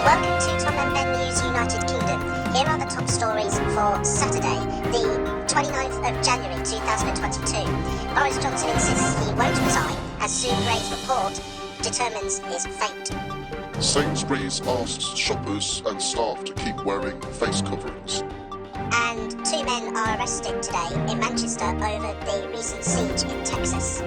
Welcome to Tom and Ben News United Kingdom. Here are the top stories for Saturday, the 29th of January 2022. Boris Johnson insists he won't resign as Sue Gray's report determines his fate. Sainsbury's asks shoppers and staff to keep wearing face coverings. And 2 men are arrested today in Manchester over the recent siege in Texas.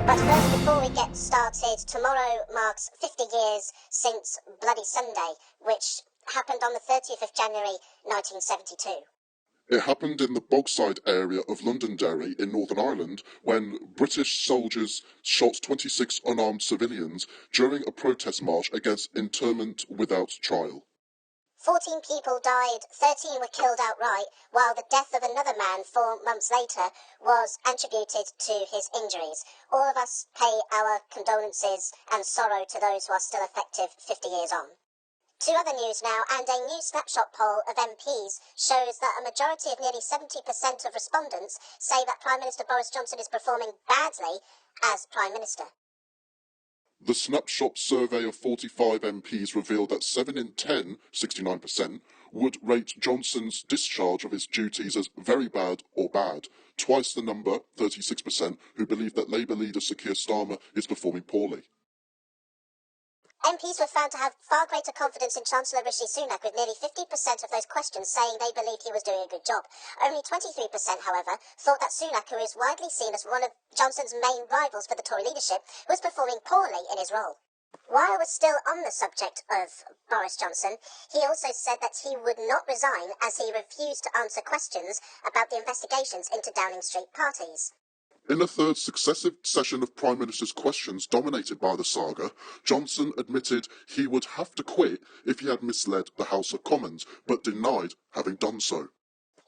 But first, before we get started, tomorrow marks 50 years since Bloody Sunday, which happened on the 30th of January 1972. It happened in the Bogside area of Londonderry in Northern Ireland when British soldiers shot 26 unarmed civilians during a protest march against internment without trial. 14 people died, 13 were killed outright, while the death of another man 4 months later was attributed to his injuries. All of us pay our condolences and sorrow to those who are still effective 50 years on. To other news now, and a new Snapshot poll of MPs shows that a majority of nearly 70% of respondents say that Prime Minister Boris Johnson is performing badly as Prime Minister. The Snapshot survey of 45 MPs revealed that 7 in 10, 69%, would rate Johnson's discharge of his duties as very bad or bad, twice the number, 36%, who believe that Labour leader Sir Keir Starmer is performing poorly. MPs were found to have far greater confidence in Chancellor Rishi Sunak, with nearly 50% of those questioned saying they believed he was doing a good job. Only 23%, however, thought that Sunak, who is widely seen as one of Johnson's main rivals for the Tory leadership, was performing poorly in his role. While we're still on the subject of Boris Johnson, he also said that he would not resign as he refused to answer questions about the investigations into Downing Street parties. In a third successive session of Prime Minister's questions dominated by the saga, Johnson admitted he would have to quit if he had misled the House of Commons, but denied having done so.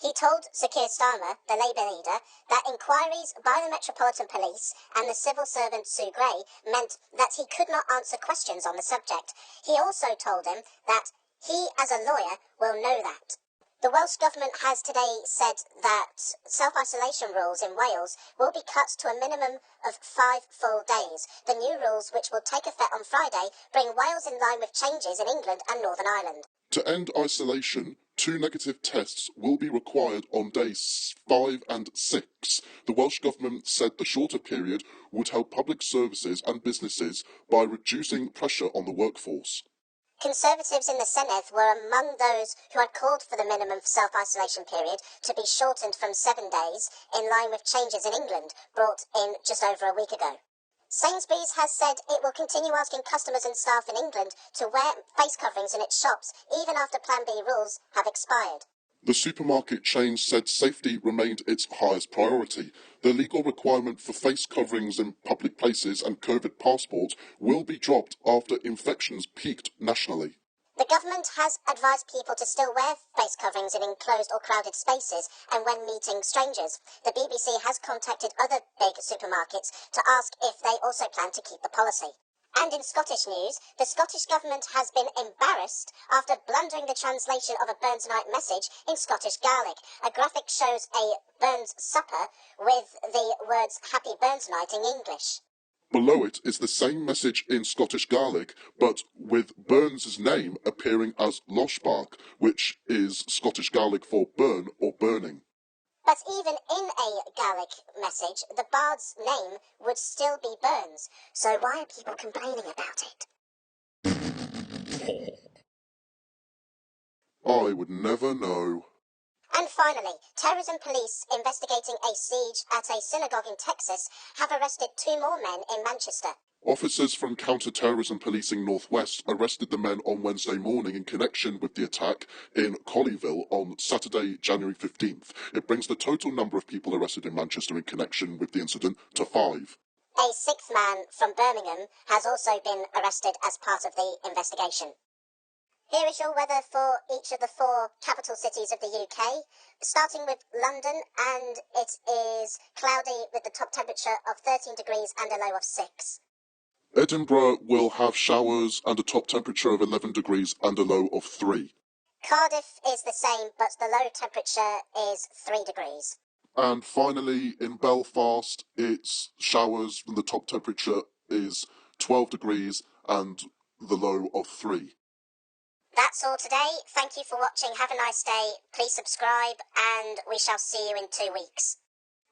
He told Sir Keir Starmer, the Labour leader, that inquiries by the Metropolitan Police and the civil servant Sue Gray meant that he could not answer questions on the subject. He also told him that he, as a lawyer, will know that. The Welsh Government has today said that self-isolation rules in Wales will be cut to a minimum of 5 full days. The new rules, which will take effect on Friday, bring Wales in line with changes in England and Northern Ireland. To end isolation, 2 negative tests will be required on days 5 and 6. The Welsh Government said the shorter period would help public services and businesses by reducing pressure on the workforce. Conservatives in the Senedd were among those who had called for the minimum self-isolation period to be shortened from 7 days, in line with changes in England brought in just over a week ago. Sainsbury's has said it will continue asking customers and staff in England to wear face coverings in its shops, even after Plan B rules have expired. The supermarket chain said safety remained its highest priority. The legal requirement for face coverings in public places and COVID passports will be dropped after infections peaked nationally. The government has advised people to still wear face coverings in enclosed or crowded spaces and when meeting strangers. The BBC has contacted other big supermarkets to ask if they also plan to keep the policy. And in Scottish news, the Scottish Government has been embarrassed after blundering the translation of a Burns Night message in Scottish Gàidhlig. A graphic shows a Burns supper with the words Happy Burns Night in English. Below it is the same message in Scottish Gaelic, but with Burns' name appearing as Loshbark, which is Scottish Gaelic for burn or burning. But even in a Gaelic message, the bard's name would still be Burns. So why are people complaining about it? I would never know. And finally, terrorism police investigating a siege at a synagogue in Texas have arrested 2 more men in Manchester. Officers from Counter-Terrorism Policing Northwest arrested the men on Wednesday morning in connection with the attack in Colleyville on Saturday, January 15th. It brings the total number of people arrested in Manchester in connection with the incident to 5. A 6th man from Birmingham has also been arrested as part of the investigation. Here is your weather for each of the 4 capital cities of the UK, starting with London, and it is cloudy with the top temperature of 13 degrees and a low of 6. Edinburgh will have showers and a top temperature of 11 degrees and a low of 3. Cardiff is the same, but the low temperature is 3 degrees. And finally, in Belfast, it's showers and the top temperature is 12 degrees and the low of 3. That's all today. Thank you for watching. Have a nice day. Please subscribe, and we shall see you in 2 weeks.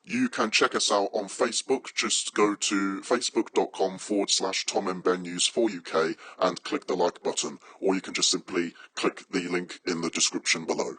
You can check us out on Facebook. Just go to facebook.com/Tom and Ben News 4UK and click the like button, or you can just simply click the link in the description below.